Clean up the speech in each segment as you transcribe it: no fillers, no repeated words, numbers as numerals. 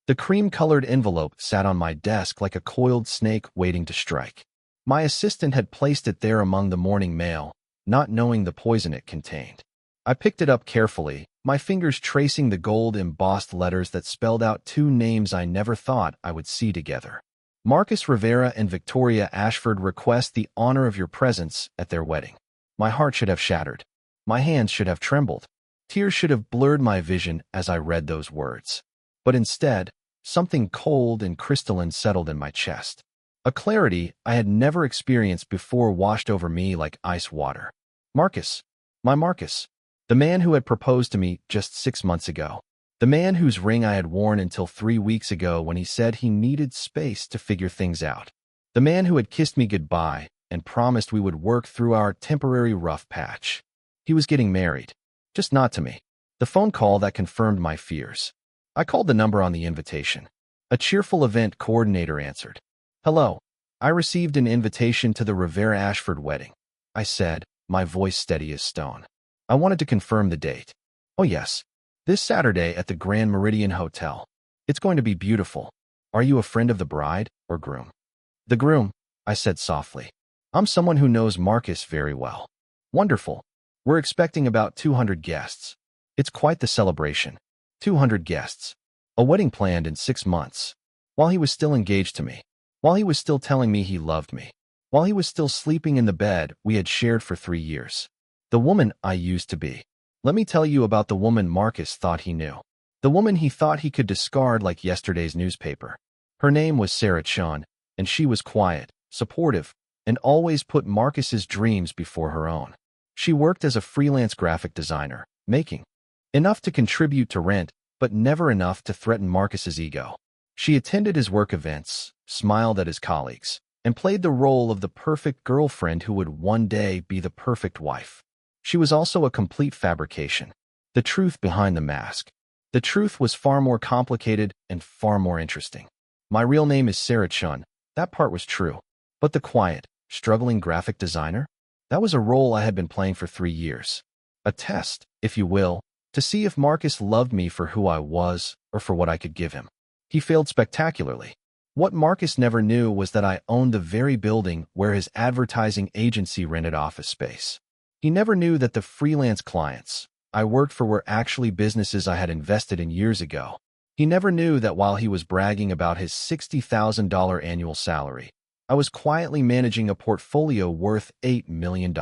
The cream-colored envelope sat on my desk like a coiled snake waiting to strike. My assistant had placed it there among the morning mail, not knowing the poison it contained. I picked it up carefully, my fingers tracing the gold-embossed letters that spelled out two names I never thought I would see together. Marcus Rivera and Victoria Ashford request the honor of your presence at their wedding. My heart should have shattered. My hands should have trembled. Tears should have blurred my vision as I read those words. But instead, something cold and crystalline settled in my chest. A clarity I had never experienced before washed over me like ice water. Marcus. My Marcus. The man who had proposed to me just 6 months ago. The man whose ring I had worn until 3 weeks ago when he said he needed space to figure things out. The man who had kissed me goodbye and promised we would work through our temporary rough patch. He was getting married. Just not to me. The phone call that confirmed my fears. I called the number on the invitation. A cheerful event coordinator answered. Hello. I received an invitation to the Rivera Ashford wedding, I said, my voice steady as stone. I wanted to confirm the date. Oh yes. This Saturday at the Grand Meridian Hotel. It's going to be beautiful. Are you a friend of the bride or groom? The groom, I said softly. I'm someone who knows Marcus very well. Wonderful. We're expecting about 200 guests. It's quite the celebration. 200 guests. A wedding planned in 6 months. While he was still engaged to me. While he was still telling me he loved me. While he was still sleeping in the bed we had shared for 3 years. The woman I used to be. Let me tell you about the woman Marcus thought he knew. The woman he thought he could discard like yesterday's newspaper. Her name was Sarah Chun, and she was quiet, supportive, and always put Marcus's dreams before her own. She worked as a freelance graphic designer, making enough to contribute to rent, but never enough to threaten Marcus's ego. She attended his work events, smiled at his colleagues, and played the role of the perfect girlfriend who would one day be the perfect wife. She was also a complete fabrication. The truth behind the mask. The truth was far more complicated and far more interesting. My real name is Sarah Chun. That part was true. But the quiet, struggling graphic designer? That was a role I had been playing for 3 years. A test, if you will, to see if Marcus loved me for who I was or for what I could give him. He failed spectacularly. What Marcus never knew was that I owned the very building where his advertising agency rented office space. He never knew that the freelance clients I worked for were actually businesses I had invested in years ago. He never knew that while he was bragging about his $60,000 annual salary, I was quietly managing a portfolio worth $8 million.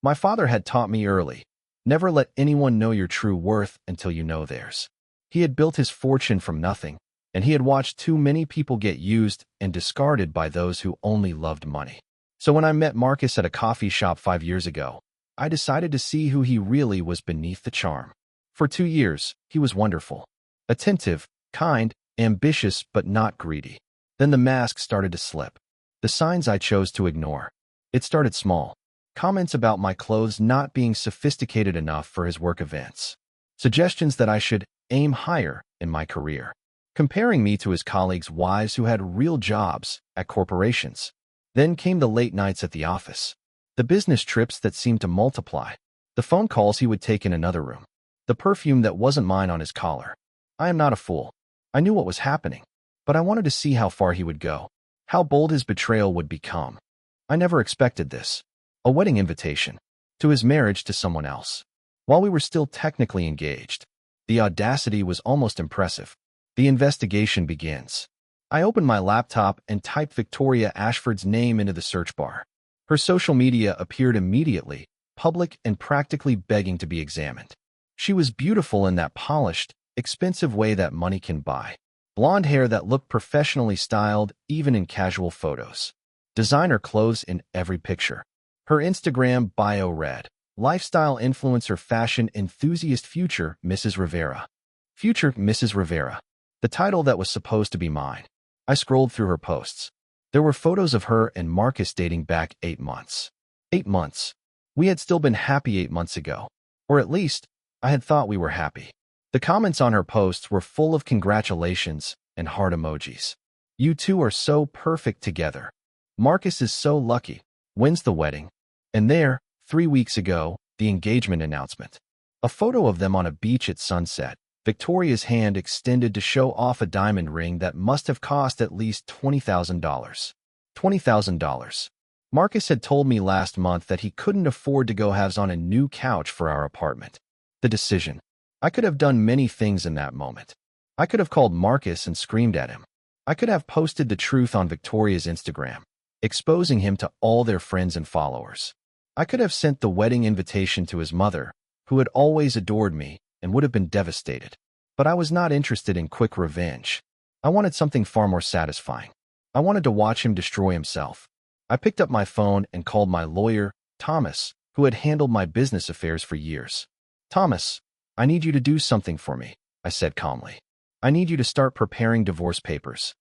My father had taught me early, never let anyone know your true worth until you know theirs. He had built his fortune from nothing, and he had watched too many people get used and discarded by those who only loved money. So when I met Marcus at a coffee shop 5 years ago, I decided to see who he really was beneath the charm. For 2 years, he was wonderful. Attentive, kind, ambitious, but not greedy. Then the mask started to slip. The signs I chose to ignore. It started small. Comments about my clothes not being sophisticated enough for his work events. Suggestions that I should aim higher in my career. Comparing me to his colleagues' wives who had real jobs at corporations. Then came the late nights at the office. The business trips that seemed to multiply. The phone calls he would take in another room. The perfume that wasn't mine on his collar. I am not a fool. I knew what was happening, but I wanted to see how far he would go, how bold his betrayal would become. I never expected this. A wedding invitation to his marriage to someone else. While we were still technically engaged, the audacity was almost impressive. The investigation begins. I opened my laptop and typed Victoria Ashford's name into the search bar. Her social media appeared immediately, public and practically begging to be examined. She was beautiful in that polished, expensive way that money can buy. Blonde hair that looked professionally styled even in casual photos. Designer clothes in every picture. Her Instagram bio read, Lifestyle influencer fashion enthusiast future Mrs. Rivera. Future Mrs. Rivera. The title that was supposed to be mine. I scrolled through her posts. There were photos of her and Marcus dating back 8 months. 8 months. We had still been happy 8 months ago. Or at least, I had thought we were happy. The comments on her posts were full of congratulations and heart emojis. You two are so perfect together. Marcus is so lucky. When's the wedding? And there, 3 weeks ago, the engagement announcement. A photo of them on a beach at sunset, Victoria's hand extended to show off a diamond ring that must have cost at least $20,000. $20,000. Marcus had told me last month that he couldn't afford to go halves on a new couch for our apartment. The decision. I could have done many things in that moment. I could have called Marcus and screamed at him. I could have posted the truth on Victoria's Instagram, exposing him to all their friends and followers. I could have sent the wedding invitation to his mother, who had always adored me and would have been devastated. But I was not interested in quick revenge. I wanted something far more satisfying. I wanted to watch him destroy himself. I picked up my phone and called my lawyer, Thomas, who had handled my business affairs for years. Thomas, I need you to do something for me, I said calmly. I need you to start preparing divorce papers.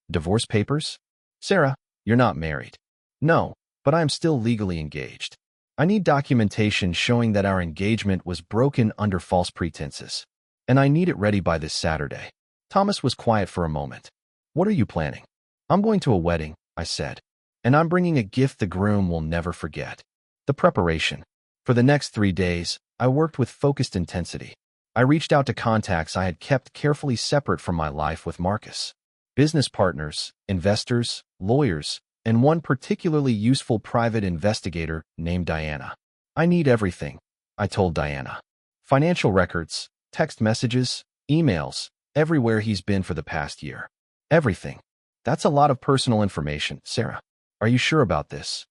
Divorce papers? Sarah, you're not married. No, but I am still legally engaged. I need documentation showing that our engagement was broken under false pretenses. And I need it ready by this Saturday. Thomas was quiet for a moment. What are you planning? I'm going to a wedding, I said. And I'm bringing a gift the groom will never forget. The preparation. For the next 3 days, I worked with focused intensity. I reached out to contacts I had kept carefully separate from my life with Marcus. Business partners, investors, lawyers, and one particularly useful private investigator named Diana. I need everything, I told Diana. Financial records, text messages, emails, everywhere he's been for the past year. Everything. That's a lot of personal information, Sarah. Are you sure about this?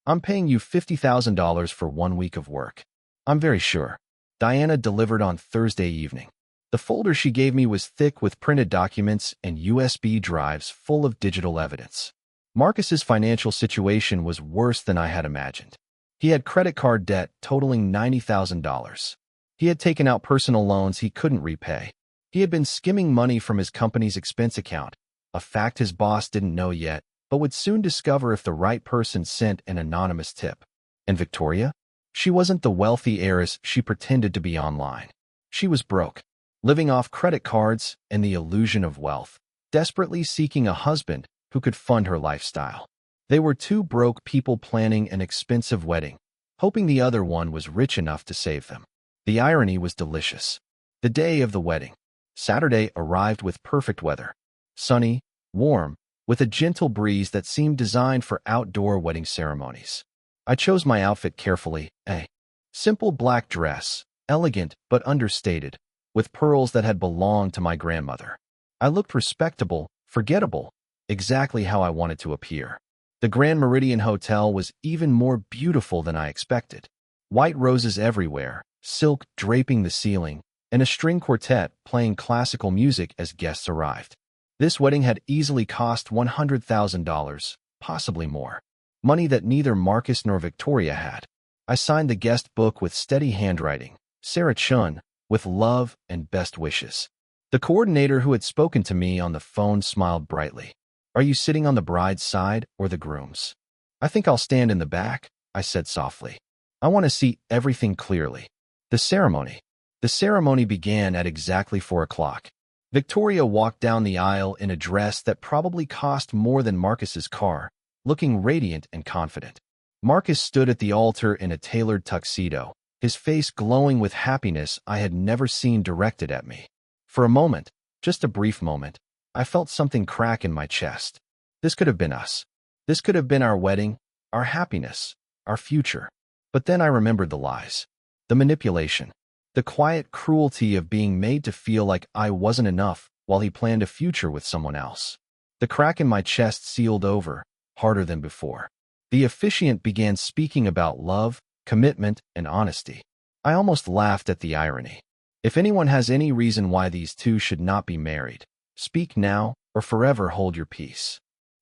I'm paying you $50,000 for 1 week of work. I'm very sure. Diana delivered on Thursday evening. The folder she gave me was thick with printed documents and USB drives full of digital evidence. Marcus's financial situation was worse than I had imagined. He had credit card debt totaling $90,000. He had taken out personal loans he couldn't repay. He had been skimming money from his company's expense account, a fact his boss didn't know yet, but would soon discover if the right person sent an anonymous tip. And Victoria? She wasn't the wealthy heiress she pretended to be online. She was broke, living off credit cards and the illusion of wealth, desperately seeking a husband who could fund her lifestyle. They were two broke people planning an expensive wedding, hoping the other one was rich enough to save them. The irony was delicious. The day of the wedding, Saturday, arrived with perfect weather. Sunny, warm, with a gentle breeze that seemed designed for outdoor wedding ceremonies. I chose my outfit carefully, a simple black dress, elegant but understated, with pearls that had belonged to my grandmother. I looked respectable, forgettable, exactly how I wanted to appear. The Grand Meridian Hotel was even more beautiful than I expected. White roses everywhere, silk draping the ceiling, and a string quartet playing classical music as guests arrived. This wedding had easily cost $100,000, possibly more. Money that neither Marcus nor Victoria had. I signed the guest book with steady handwriting, Sarah Chun, with love and best wishes. The coordinator who had spoken to me on the phone smiled brightly. Are you sitting on the bride's side or the groom's? I think I'll stand in the back, I said softly. I want to see everything clearly. The ceremony began at exactly 4 o'clock. Victoria walked down the aisle in a dress that probably cost more than Marcus's car, looking radiant and confident. Marcus stood at the altar in a tailored tuxedo, his face glowing with happiness I had never seen directed at me. For a moment, just a brief moment, I felt something crack in my chest. This could have been us. This could have been our wedding, our happiness, our future. But then I remembered the lies, the manipulation, the quiet cruelty of being made to feel like I wasn't enough while he planned a future with someone else. The crack in my chest sealed over, harder than before. The officiant began speaking about love, commitment, and honesty. I almost laughed at the irony. If anyone has any reason why these two should not be married, speak now or forever hold your peace.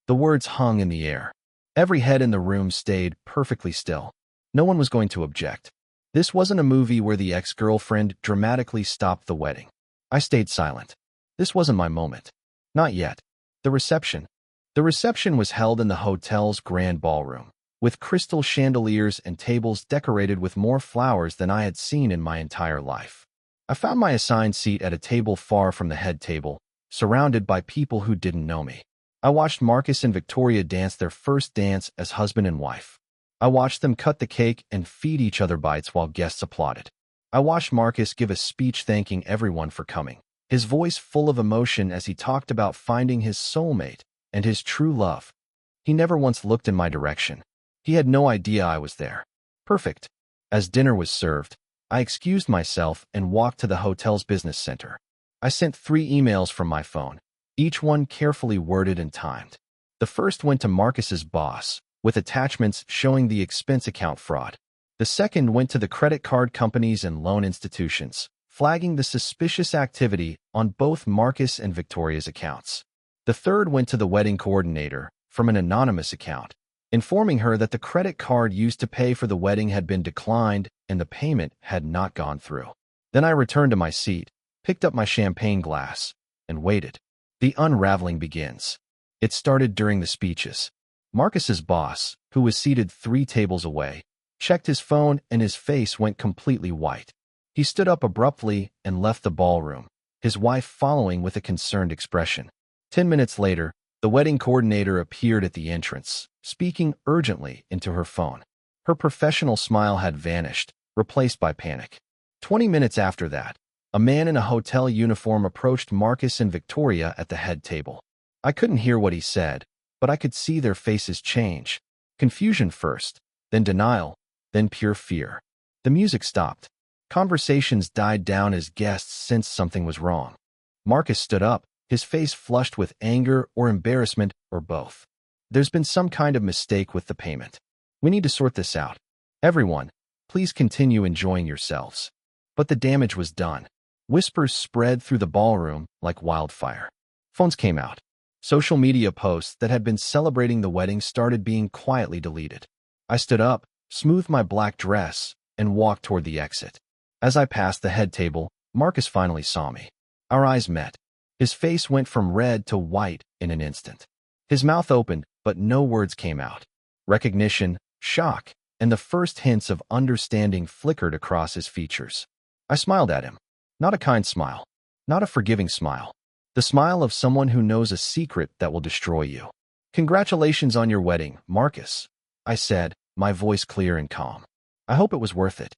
The words hung in the air. Every head in the room stayed perfectly still. No one was going to object. This wasn't a movie where the ex-girlfriend dramatically stopped the wedding. I stayed silent. This wasn't my moment. Not yet. The reception. The reception was held in the hotel's grand ballroom, with crystal chandeliers and tables decorated with more flowers than I had seen in my entire life. I found my assigned seat at a table far from the head table, surrounded by people who didn't know me. I watched Marcus and Victoria dance their first dance as husband and wife. I watched them cut the cake and feed each other bites while guests applauded. I watched Marcus give a speech thanking everyone for coming, his voice full of emotion as he talked about finding his soulmate and his true love. He never once looked in my direction. He had no idea I was there. Perfect. As dinner was served, I excused myself and walked to the hotel's business center. I sent 3 emails from my phone, each one carefully worded and timed. The first went to Marcus's boss, with attachments showing the expense account fraud. The second went to the credit card companies and loan institutions, flagging the suspicious activity on both Marcus and Victoria's accounts. The third went to the wedding coordinator from an anonymous account, informing her that the credit card used to pay for the wedding had been declined and the payment had not gone through. Then I returned to my seat, picked up my champagne glass, and waited. The unraveling begins. It started during the speeches. Marcus's boss, who was seated 3 tables away, checked his phone and his face went completely white. He stood up abruptly and left the ballroom, his wife following with a concerned expression. 10 minutes later, the wedding coordinator appeared at the entrance, speaking urgently into her phone. Her professional smile had vanished, replaced by panic. 20 minutes after that, a man in a hotel uniform approached Marcus and Victoria at the head table. I couldn't hear what he said, but I could see their faces change. Confusion first, then denial, then pure fear. The music stopped. Conversations died down as guests sensed something was wrong. Marcus stood up, his face flushed with anger or embarrassment or both. There's been some kind of mistake with the payment. We need to sort this out. Everyone, please continue enjoying yourselves. But the damage was done. Whispers spread through the ballroom like wildfire. Phones came out. Social media posts that had been celebrating the wedding started being quietly deleted. I stood up, smoothed my black dress, and walked toward the exit. As I passed the head table, Marcus finally saw me. Our eyes met. His face went from red to white in an instant. His mouth opened, but no words came out. Recognition, shock, and the first hints of understanding flickered across his features. I smiled at him. Not a kind smile. Not a forgiving smile. The smile of someone who knows a secret that will destroy you. Congratulations on your wedding, Marcus, I said, my voice clear and calm. I hope it was worth it.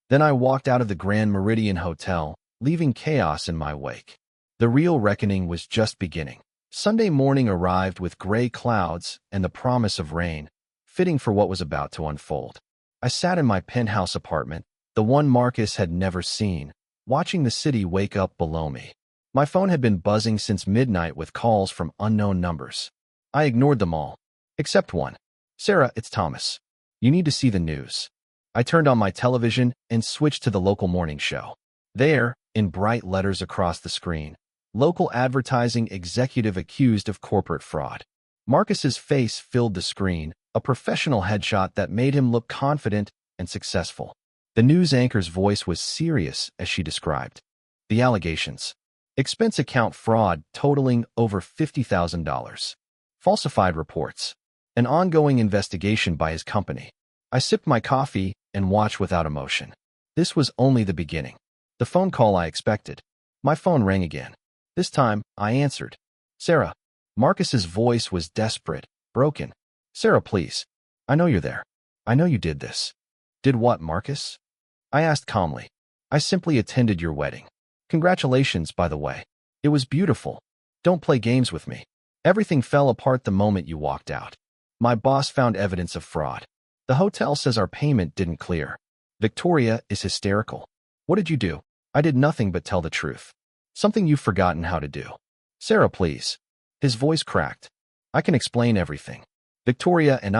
Then I walked out of the Grand Meridian Hotel, leaving chaos in my wake. The real reckoning was just beginning. Sunday morning arrived with gray clouds and the promise of rain, fitting for what was about to unfold. I sat in my penthouse apartment, the one Marcus had never seen, watching the city wake up below me. My phone had been buzzing since midnight with calls from unknown numbers. I ignored them all, except one. Sarah, it's Thomas. You need to see the news. I turned on my television and switched to the local morning show. There, in bright letters across the screen, local advertising executive accused of corporate fraud. Marcus's face filled the screen, a professional headshot that made him look confident and successful. The news anchor's voice was serious as she described the allegations. Expense account fraud totaling over $50,000. Falsified reports. An ongoing investigation by his company. I sipped my coffee and watched without emotion. This was only the beginning. The phone call I expected. My phone rang again. This time, I answered. Sarah. Marcus's voice was desperate, broken. Sarah, please. I know you're there. I know you did this. Did what, Marcus? I asked calmly. I simply attended your wedding. Congratulations, by the way. It was beautiful. Don't play games with me. Everything fell apart the moment you walked out. My boss found evidence of fraud. The hotel says our payment didn't clear. Victoria is hysterical. What did you do? I did nothing but tell the truth. Something you've forgotten how to do. Sarah, please. His voice cracked. I can explain everything. Victoria and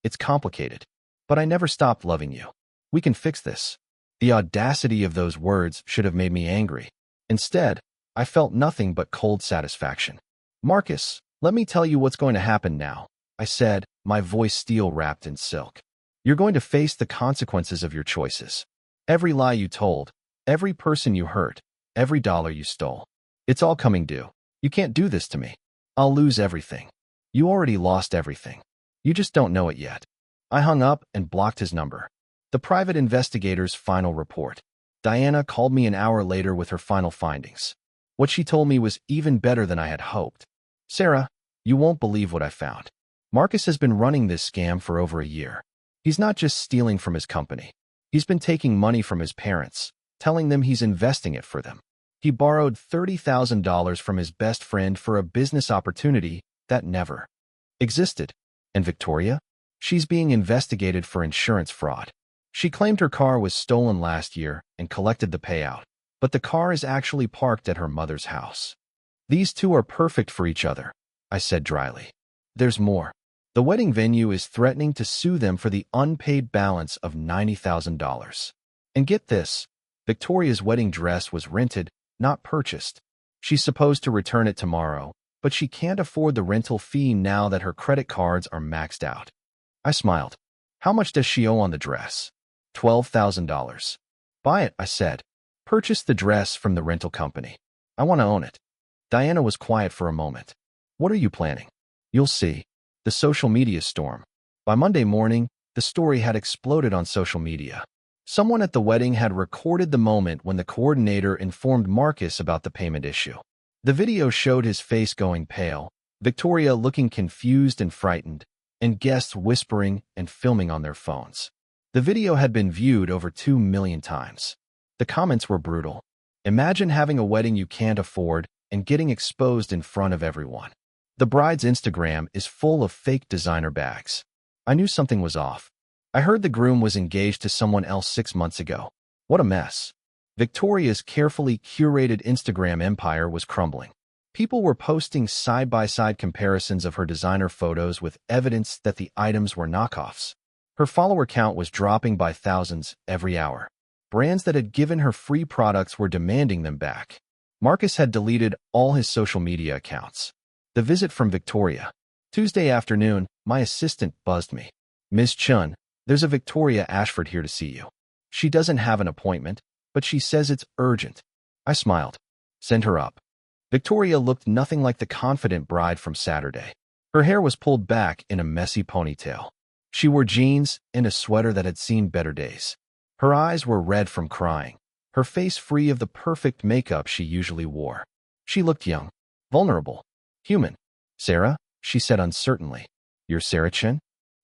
it's complicated. But I never stopped loving you. We can fix this. The audacity of those words should have made me angry. Instead, I felt nothing but cold satisfaction. Marcus, let me tell you what's going to happen now, I said, my voice steel-wrapped in silk. You're going to face the consequences of your choices. Every lie you told, every person you hurt, every dollar you stole. It's all coming due. You can't do this to me. I'll lose everything. You already lost everything. You just don't know it yet. I hung up and blocked his number. The private investigator's final report. Diana called me an hour later with her final findings. What she told me was even better than I had hoped. Sarah, you won't believe what I found. Marcus has been running this scam for over a year. He's not just stealing from his company. He's been taking money from his parents, telling them he's investing it for them. He borrowed $30,000 from his best friend for a business opportunity that never existed. And Victoria? She's being investigated for insurance fraud. She claimed her car was stolen last year and collected the payout, but the car is actually parked at her mother's house. These two are perfect for each other, I said dryly. There's more. The wedding venue is threatening to sue them for the unpaid balance of $90,000. And get this, Victoria's wedding dress was rented, not purchased. She's supposed to return it tomorrow, but she can't afford the rental fee now that her credit cards are maxed out. I smiled. How much does she owe on the dress? $12,000. Buy it, I said. Purchase the dress from the rental company. I want to own it. Diana was quiet for a moment. What are you planning? You'll see. The social media storm. By Monday morning, the story had exploded on social media. Someone at the wedding had recorded the moment when the coordinator informed Marcus about the payment issue. The video showed his face going pale, Victoria looking confused and frightened, and guests whispering and filming on their phones. The video had been viewed over 2 million times. The comments were brutal. Imagine having a wedding you can't afford and getting exposed in front of everyone. The bride's Instagram is full of fake designer bags. I knew something was off. I heard the groom was engaged to someone else 6 months ago. What a mess. Victoria's carefully curated Instagram empire was crumbling. People were posting side-by-side comparisons of her designer photos with evidence that the items were knockoffs. Her follower count was dropping by thousands every hour. Brands that had given her free products were demanding them back. Marcus had deleted all his social media accounts. The visit from Victoria. Tuesday afternoon, my assistant buzzed me. Ms. Chun, there's a Victoria Ashford here to see you. She doesn't have an appointment, but she says it's urgent. I smiled. Send her up. Victoria looked nothing like the confident bride from Saturday. Her hair was pulled back in a messy ponytail. She wore jeans and a sweater that had seen better days. Her eyes were red from crying, her face free of the perfect makeup she usually wore. She looked young, vulnerable, human. Sarah, she said uncertainly. You're Sarah Chen?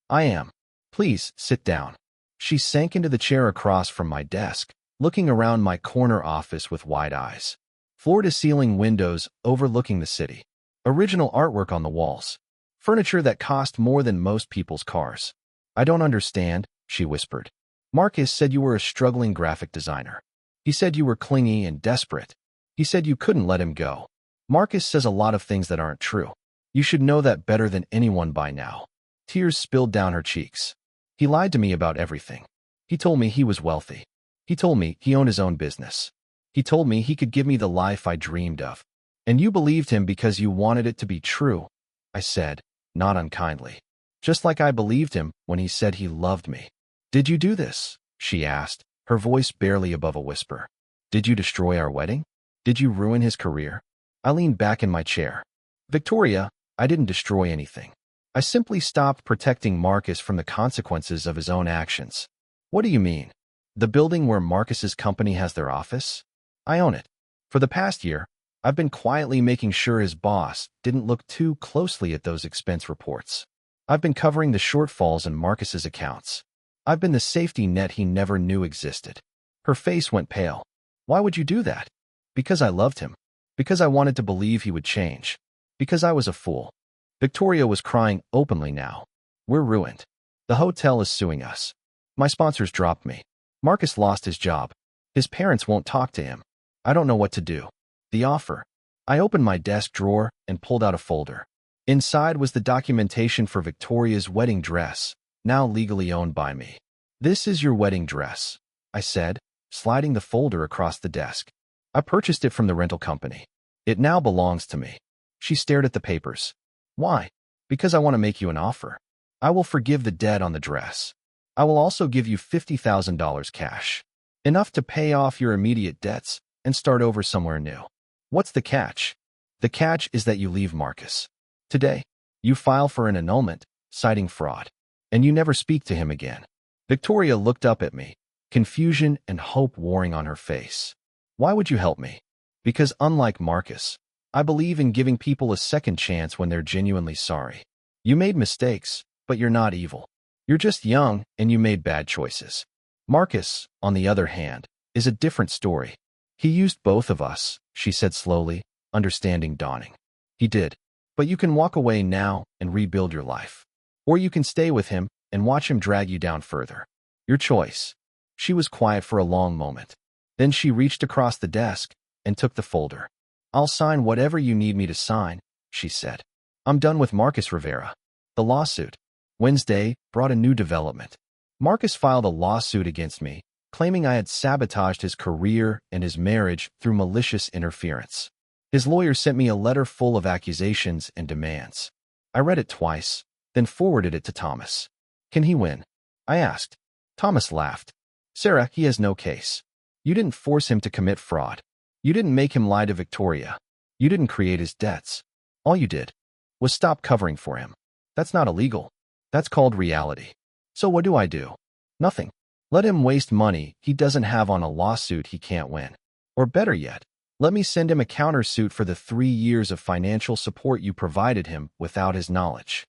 I am. Please, sit down. She sank into the chair across from my desk, looking around my corner office with wide eyes. Floor-to-ceiling windows overlooking the city. Original artwork on the walls. Furniture that cost more than most people's cars. I don't understand, she whispered. Marcus said you were a struggling graphic designer. He said you were clingy and desperate. He said you couldn't let him go. Marcus says a lot of things that aren't true. You should know that better than anyone by now. Tears spilled down her cheeks. He lied to me about everything. He told me he was wealthy. He told me he owned his own business. He told me he could give me the life I dreamed of. And you believed him because you wanted it to be true, I said, not unkindly. Just like I believed him when he said he loved me. Did you do this? She asked, her voice barely above a whisper. Did you destroy our wedding? Did you ruin his career? I leaned back in my chair. Victoria, I didn't destroy anything. I simply stopped protecting Marcus from the consequences of his own actions. What do you mean? The building where Marcus's company has their office? I own it. For the past year, I've been quietly making sure his boss didn't look too closely at those expense reports. I've been covering the shortfalls in Marcus's accounts. I've been the safety net he never knew existed. Her face went pale. Why would you do that? Because I loved him. Because I wanted to believe he would change. Because I was a fool. Victoria was crying openly now. We're ruined. The hotel is suing us. My sponsors dropped me. Marcus lost his job. His parents won't talk to him. I don't know what to do. The offer. I opened my desk drawer and pulled out a folder. Inside was the documentation for Victoria's wedding dress, now legally owned by me. This is your wedding dress, I said, sliding the folder across the desk. I purchased it from the rental company. It now belongs to me. She stared at the papers. Why? Because I want to make you an offer. I will forgive the debt on the dress. I will also give you $50,000 cash. Enough to pay off your immediate debts and start over somewhere new. What's the catch? The catch is that you leave Marcus. Today, you file for an annulment, citing fraud, and you never speak to him again. Victoria looked up at me, confusion and hope warring on her face. Why would you help me? Because unlike Marcus, I believe in giving people a second chance when they're genuinely sorry. You made mistakes, but you're not evil. You're just young and you made bad choices. Marcus, on the other hand, is a different story. He used both of us, she said slowly, understanding dawning. He did. But you can walk away now and rebuild your life. Or you can stay with him and watch him drag you down further. Your choice. She was quiet for a long moment. Then she reached across the desk and took the folder. I'll sign whatever you need me to sign, she said. I'm done with Marcus Rivera. The lawsuit. Wednesday brought a new development. Marcus filed a lawsuit against me, claiming I had sabotaged his career and his marriage through malicious interference. His lawyer sent me a letter full of accusations and demands. I read it twice, then forwarded it to Thomas. Can he win? I asked. Thomas laughed. Sarah, he has no case. You didn't force him to commit fraud. You didn't make him lie to Victoria. You didn't create his debts. All you did was stop covering for him. That's not illegal. That's called reality. So what do I do? Nothing. Let him waste money he doesn't have on a lawsuit he can't win. Or better yet, let me send him a countersuit for the 3 years of financial support you provided him without his knowledge.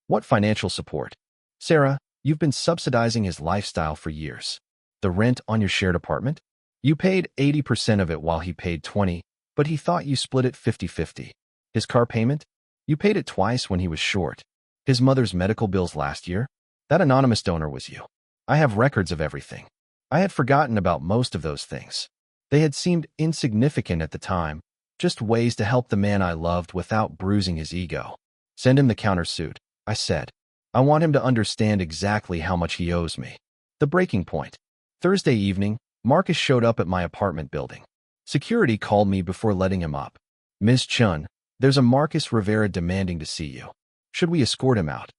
What financial support? Sarah, you've been subsidizing his lifestyle for years. The rent on your shared apartment? You paid 80% of it while he paid 20%, but he thought you split it 50-50. His car payment? You paid it twice when he was short. His mother's medical bills last year? That anonymous donor was you. I have records of everything. I had forgotten about most of those things. They had seemed insignificant at the time, just ways to help the man I loved without bruising his ego. Send him the countersuit, I said. I want him to understand exactly how much he owes me. The breaking point. Thursday evening, Marcus showed up at my apartment building. Security called me before letting him up. Ms. Chun, there's a Marcus Rivera demanding to see you. Should we escort him out?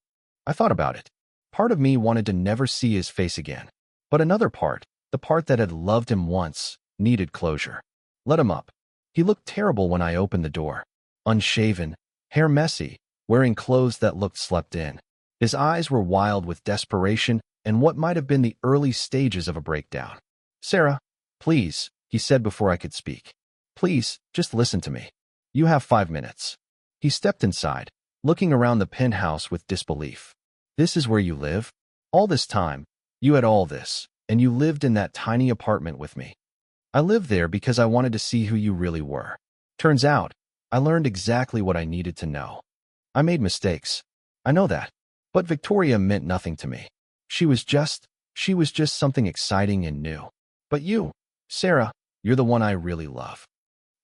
I thought about it. Part of me wanted to never see his face again. But another part, the part that had loved him once, needed closure. Let him up. He looked terrible when I opened the door. Unshaven, hair messy, wearing clothes that looked slept in. His eyes were wild with desperation and what might have been the early stages of a breakdown. Sarah, please, he said before I could speak. Please, just listen to me. You have 5 minutes. He stepped inside, looking around the penthouse with disbelief. This is where you live? All this time, you had all this, and you lived in that tiny apartment with me. I lived there because I wanted to see who you really were. Turns out, I learned exactly what I needed to know. I made mistakes. I know that. But Victoria meant nothing to me. She was just something exciting and new. But you, Sarah, you're the one I really love.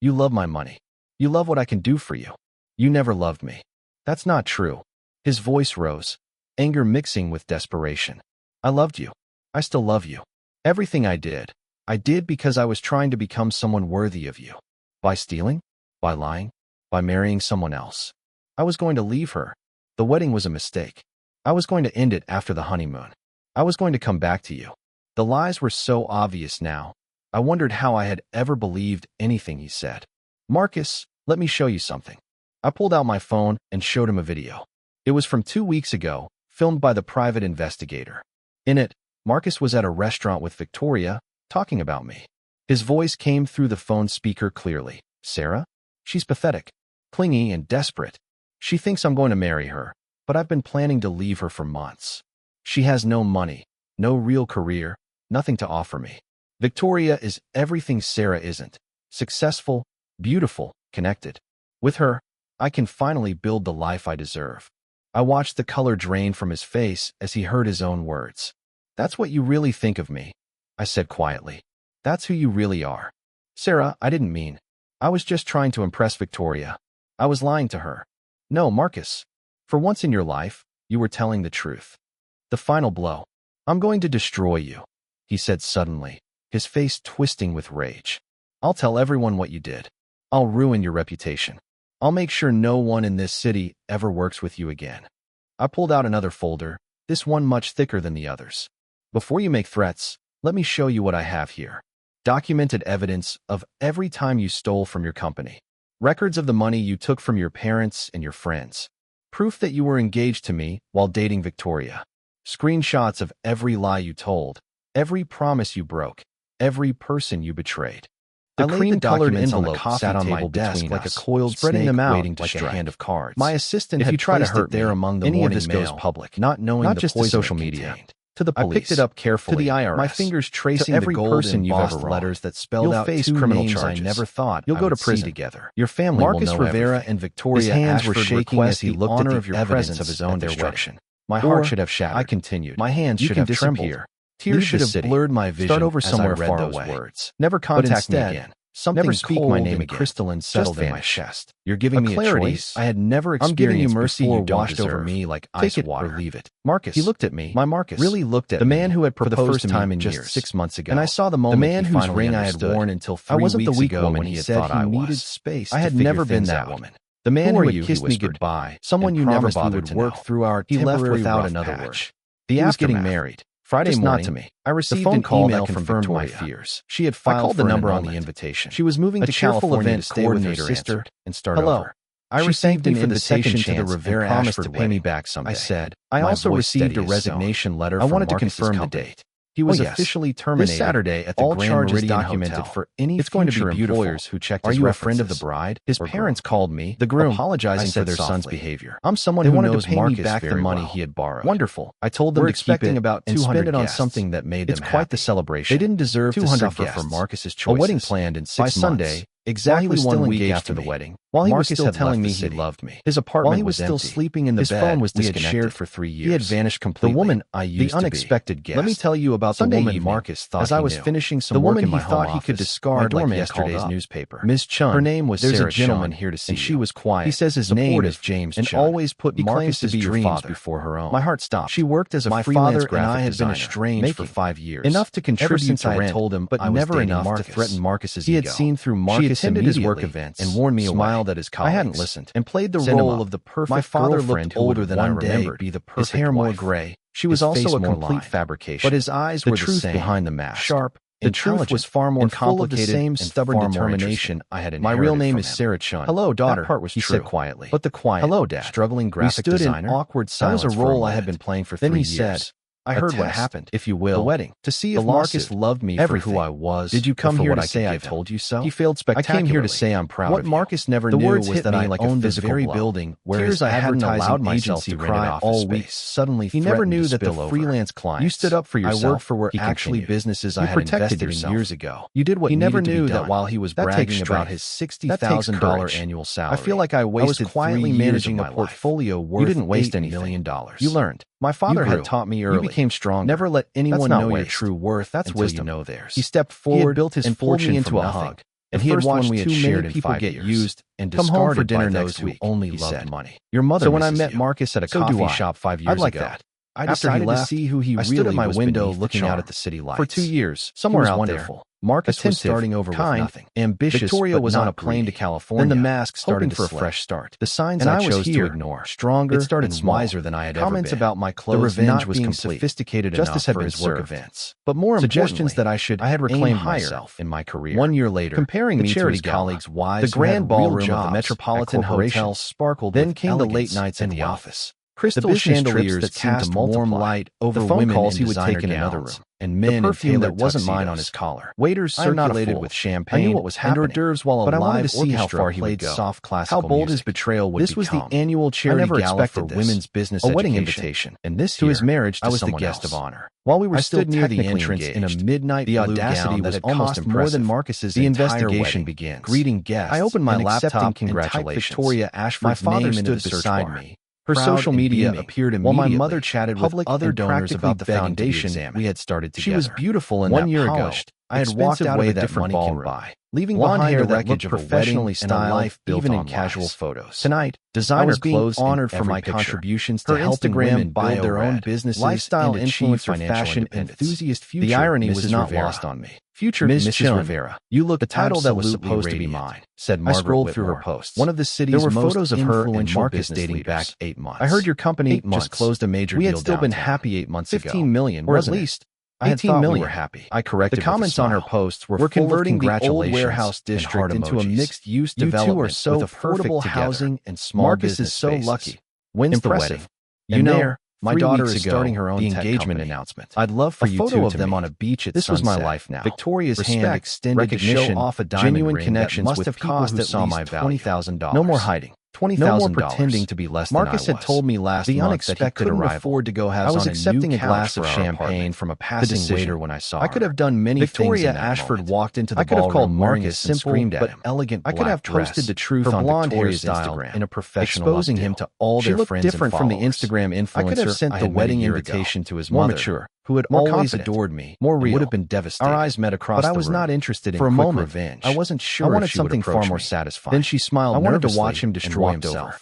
You love my money. You love what I can do for you. You never loved me. That's not true. His voice rose, anger mixing with desperation. I loved you. I still love you. Everything I did because I was trying to become someone worthy of you. By stealing? By lying? By marrying someone else? I was going to leave her. The wedding was a mistake. I was going to end it after the honeymoon. I was going to come back to you. The lies were so obvious now. I wondered how I had ever believed anything he said. Marcus, let me show you something. I pulled out my phone and showed him a video. It was from 2 weeks ago, filmed by the private investigator. In it, Marcus was at a restaurant with Victoria, talking about me. His voice came through the phone speaker clearly. Sarah? She's pathetic, clingy and desperate. She thinks I'm going to marry her, but I've been planning to leave her for months. She has no money, no real career, nothing to offer me. Victoria is everything Sarah isn't. Successful, beautiful, connected. With her, I can finally build the life I deserve. I watched the color drain from his face as he heard his own words. That's what you really think of me, I said quietly. That's who you really are. Sarah, I didn't mean. I was just trying to impress Victoria. I was lying to her. No, Marcus. For once in your life, you were telling the truth. The final blow. I'm going to destroy you, he said suddenly, his face twisting with rage. I'll tell everyone what you did. I'll ruin your reputation. I'll make sure no one in this city ever works with you again. I pulled out another folder, this one much thicker than the others. Before you make threats, let me show you what I have here. Documented evidence of every time you stole from your company. Records of the money you took from your parents and your friends. Proof that you were engaged to me while dating Victoria. Screenshots of every lie you told, every promise you broke, every person you betrayed. The cream-colored envelope sat on my desk like a coiled snake waiting to strike. A hand of cards. My assistant had placed it there among the morning mail, public, not knowing not just the social media. to the police. I picked it up carefully, to the IRS, my fingers tracing every the person you've ever letters that spelled out face criminal charges. I never thought you'll go to prison together. Your family will know Rivera and Victoria. His hands were shaking as he looked at the evidence of his own destruction. My heart should have shattered. I continued. My hands should have trembled. Tears should have blurred my vision. Start over somewhere far away. Words. Never contact me again. Something never speak my name again. Crystalline settled in my chest. You're giving me a choice I had never experienced. I'm giving you mercy you washed over me like ice water. Or leave it. Marcus. He looked at me. My Marcus. Really looked at the man who had proposed for the first time in years. 6 months ago. And I saw the moment. The man whose ring I had worn until 3 weeks ago. I wasn't the weak woman he said he needed space. I had never been that woman. The man who had kissed me goodbye. Someone you never bothered to work through our temporary. He left without another word. He was getting married. Friday morning, not to me. I received an email that confirmed my fears. She had filed the number on the invitation. She was moving to California to stay with her sister and start over. I received an invitation to the Rivera and promised to pay me back someday. I said, I also received a resignation letter. I wanted to confirm the date. He was officially terminated this Saturday at the all Grand charges Meridian documented Hotel. For any it's going to be employers who checked his references. Are you a friend of the bride? His parents called me, the groom, apologizing for their son's behavior. I'm someone who knows to pay Marcus me back the money he had borrowed. Wonderful. I told them to expecting about 200 and spend it on something that made them happy. It's quite the celebration. They didn't deserve to suffer for Marcus's choices. A wedding planned in 6 months. By Sunday, exactly 1 week after the wedding, while he was still telling me he loved me, his apartment was still sleeping in the bed. His phone was disconnected. Shared for 3 years. He had vanished completely. The woman I used, the unexpected guest. Let me tell you about the woman Marcus thought as I was finishing some work in my home office. He could discard like yesterday's newspaper. Ms. Chun. Her name was Sarah. There's a gentleman here to see you. And she was quiet. He says his name is James Chun. And always put Marcus's dreams before her own. My heart stopped. She worked as a freelance graphic designer. My father and I had been estranged for 5 years. Enough to contribute to rent, I told him, but never enough to threaten Marcus's ego. He had seen through Marcus. She attended his work events and warned me away. Smiled at his colleagues. I hadn't listened and played the role of the perfect my father looked older than I remembered. Be the perfect his hair more gray. She was also a complete fabrication. But his eyes were the truth behind the mask. Sharp. The truth was far more complicated. The same stubborn determination I had inherited. My real name is Sarah Chun. Hello, daughter. That part was true. He said quietly. But the quiet. Hello, Dad. Struggling graphic designer. We stood in awkward silence. That was a role I had been playing for 3 years. Then he said, I heard what happened, if you will, the wedding, to see if Marcus loved me for who I was. Did you come here to say I told you so? He failed spectacularly. I came here to say I'm proud of you. What Marcus never knew was that I owned the very building where his advertising agency cry all week. Suddenly, he never knew that the freelance clients you stood up for yourself. I worked for were actually businesses I had invested in years ago. You did what he never knew that while he was bragging about his $60,000 annual salary. I feel like I wasted quietly managing a portfolio worth $8 million. You learned. My father had taught me early. You became strong. Never let anyone know your true worth. That's wisdom. You know theirs. He stepped forward, built his fortune into a hug, and he had watched too many people get used and discarded. Come home for dinner those who only loved money. Your mother. So when I met Marcus at a coffee shop 5 years ago, I decided to see who he really was. I stood at my window looking out at the city lights. For 2 years, somewhere out there, Marcus was starting over with nothing. Ambitious, Victoria was on a plane to California. Then the mask started for a fresh start. The signs I chose to ignore. Stronger, it started wiser than I had ever been. Comments about my clothes, the revenge was complete. Sophisticated justice had been served. Events, but more suggestions that I had reclaimed myself in my career. 1 year later, comparing me to his colleagues' wives, the grand ballroom of the Metropolitan Hotel sparkled. Then came the late nights in the office. Crystal chandeliers that cast warm light over women calls he would take in another room, and men in perfume that wasn't mine on his collar. Waiters circulated with champagne. I knew what was happening, and hors d'oeuvres while but I wanted to see how far he would go. Soft classical how bold music. His betrayal would become. This was the annual charity gala for women's business education. A wedding invitation, and this year, to his marriage to I was the guest of honor. While we were still near the entrance in a midnight the audacity that had cost more than Marcus's the investigation begins. Greeting guests. I opened my laptop and typed Victoria Ashford's name into the search bar. Her social media appeared immediately, while my mother chatted with other donors about the foundation we had started together. She was beautiful and 1 year ago. I had walked out of a different ballroom, leaving behind a wreckage of professionally styled life, even in casual photos. Tonight, designer clothes honored for my contributions to helping women build their own businesses, lifestyle influencer, fashion enthusiast. Future. The irony was not lost on me. Future Mrs. Rivera, you look the title that was supposed to be mine, said Margaret. I scrolled through her posts. One of the city's most photos of her and Marcus dating back 8 months. I heard your company just closed a major deal. We had still been happy 8 months ago. 15 million, or at least 18 million. We were happy. I corrected. The comments on her posts were converting the old warehouse district into a mixed-use development. You two are so with affordable housing and small Marcus is so lucky. When's the wedding? You know. My daughter is starting her own engagement announcement. I'd love for you to photo of them on a beach at sunset. This was my life now. Victoria's hand extended to show off a genuine connections with people who saw my value. $20,000. No more hiding. $20,000. No more pretending to be less Marcus than I had was. told me last The month that he unexpected couldn't arrival. afford to go have I was on a accepting new a glass couch of for our champagne apartment from a the passing decision waiter when I saw I could her. have done many Victoria things in that Ashford moment. walked into the I could have called ballroom wearing a Marcus simple screamed at but him. elegant I could have black toasted dress, the truth her on blonde Victoria's hairstyle Instagram in a professional exposing him updo. to all She their looked friends different and from the followers. Instagram influencer I could have sent I the had met a wedding year invitation ago. to his More mother, mature, who had more always confident, adored me, more and real. would have been devastated. Our eyes met across But I the was room. not interested in For a quick moment, revenge. I wasn't sure I wanted if she would something far approach more me. satisfying. Then she smiled I wanted to nervously watch him and destroy walked himself. over.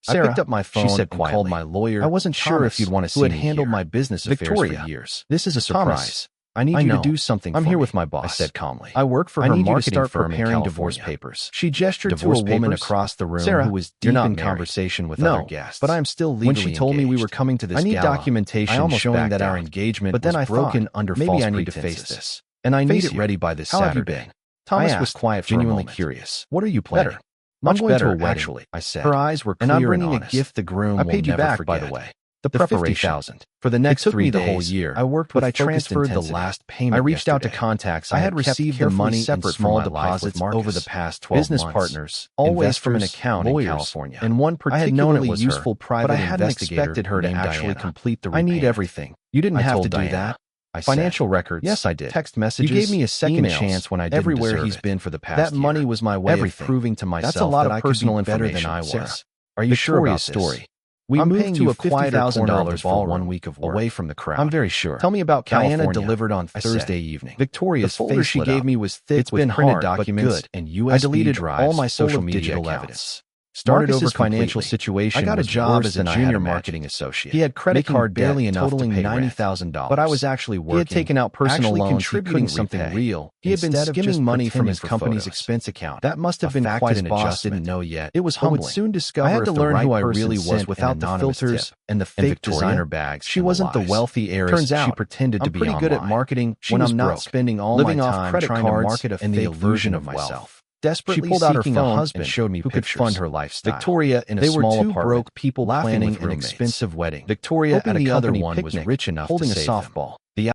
I "Sarah," picked up my phone she said and called quietly. my lawyer. "I wasn't sure Thomas, if you'd want to who see had me handled here." my business affairs "Victoria, for years. this is a Thomas, surprise. I need I you know. to do something I'm for here me," with my boss, I said calmly. I work for "I her need you to marketing start firm in preparing divorce California. papers." She gestured to a Divorce woman papers? across the room Sarah, who was you're deep not in married. conversation with No, other guests. but I am still legally When she told me we were engaged. coming to this I need gala, documentation I almost showing backed that our out. engagement But then was I broken thought, under maybe false I need to pretenses. face this. And I need Face it you. ready by this How have you Saturday. been? Thomas I was asked, quiet for genuinely a moment. curious. "What are you planning?" Better. "Much I'm going better, to a wedding," actually," I said. Her eyes were And clear I'm bringing and a honest. gift the groom "I will paid you never back, forget. by the way. The The preparation. $50,000. For the next It took 3 me days, the whole year. I worked but with I transferred focused the intensity. last payment I reached out to yesterday. contacts I I had had kept received the carefully money in separate small from my life deposits with Marcus over the past 12 business months. partners, always from an Investors, account lawyers, in California. and one I had known it particularly was useful her, private but I hadn't investigator expected her to named actually Diana. complete the I repayment. need everything. "You didn't I have told to do Diana. that." I "Financial said. records." Yes, I did. "Text messages." You gave me a second emails, chance when I didn't everywhere deserve he's it. been for the past That year. money was my way Everything. of proving to myself That's a lot that of I could personal be better information, than I Sarah. was. Are you sure Victoria's about this? story. We I'm moved paying to you a $50,000 $50,000 for for 1 week of work away from the crowd. I'm very sure. Tell me about Diana California. delivered on I said. Thursday evening. Victoria's The folder face she lit gave up. me was thick It's with been printed hard, but documents good. and I USB deleted drives all my full social of media digital accounts. evidence. Started Marcus's over financial completely. situation I got a was job worse as a than I had junior imagined. marketing associate. He had credit making card barely debt enough totaling to pay rent. $90,000. But I was actually working. He had taken out personal actually loans he contributing couldn't something repay. real. He had been instead of skimming just money from his pretending for company's photos. expense account. That must have A been fact quite his an boss adjustment. didn't know yet. It was But humbling. would soon discover I had if to the learn right who I person really sent was without an the anonymous filters tip. and the And fake Victoria? designer bags. She and wasn't the lies. wealthy heiress Turns she out, pretended to I'm be pretty good at online. marketing She when was I'm not broke, spending all living my off time credit trying to cards market and the illusion of wealth. myself. Desperately She pulled out her seeking phone a husband and showed me who could pictures. fund her lifestyle. Victoria in a They were small two apartment, broke people laughing planning with an roommates. expensive wedding. Victoria Hoping at a the other company one was picnic, rich enough holding to a save them. softball.